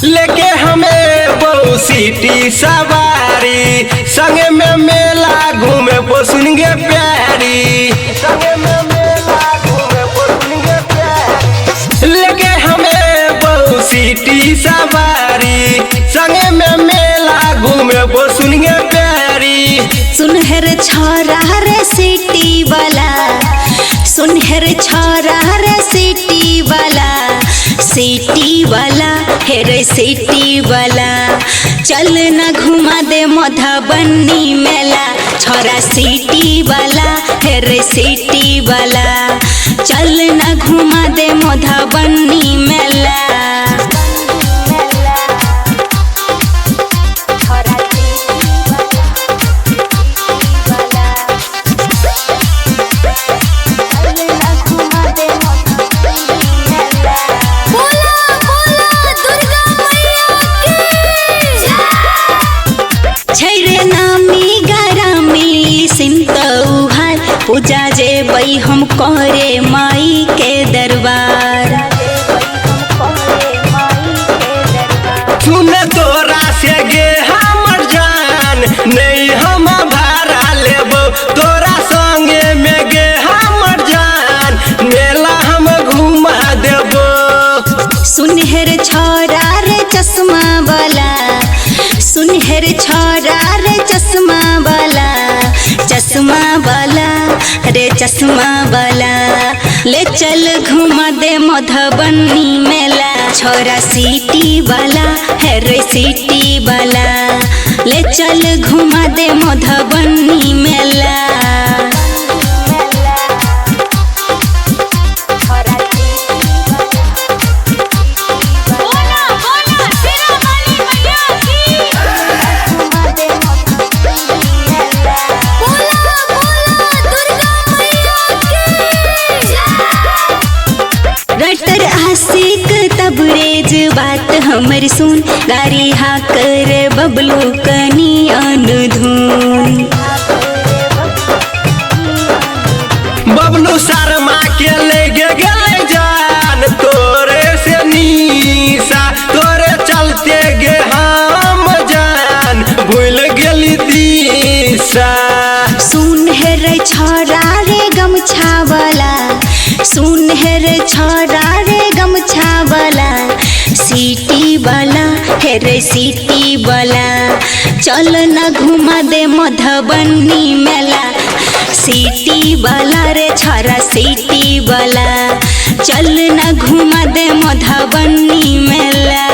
लेके हमें बहु सिटी सवारी, संगे में मेला घूमे पोसुनगे प्यारी, संगे में मेला घूमे पोसुनगे प्यारी। लेके हमें बहु सिटी सवारी, संगे में मेला घूमे पोसुनगे प्यारी। सुनहर छोरा रे सिटी वाला, सुनहर छोरा रे सिटी वाला, सिटी वाला हे रे सिटी वाला। चल न घुमा दे मधुबनी मेला, छोरा सिटी वाला हे रे सिटी वाला। चल न घुमा दे मधुबनी मेला। पूजा जेबई हम करे माई के दरबार। सुन तोरा से गे हमर जान, नहीं हम भाड़ा लेबो तोरा संगे में गे हमर जान, मेला हम घुमा देबो। सुनहर छोरा रे चश्मा वाला, सुनहर छोरा रे चश्मा वाला, चश्मा वाला रे चश्मा वाला। ले चल घुमा दे मधुबनी मेला, छोरा सिटी वाला है रे सिटी वाला। ले चल घुमा दे मधुबनी मेला। रटर आशिक तबरेज बात हमर सुन, गारी हाकर बबलू कनी अनुधुन। बबलू शर्मा के लेगे गेले जान, तोरे से निशा तोरे चलते गे हम जान, भूल गेली दिशा। सुनहर छोरा रे गमछा वाला, सुनहर छोरा रे गमछा वाला, सिटी वाला हे रे सिटी वाला। चल न घुमा दे मधुबनी मेला, सिटी वाला रे छोरा सिटी वाला। चल न घुमा दे मधुबनी मेला।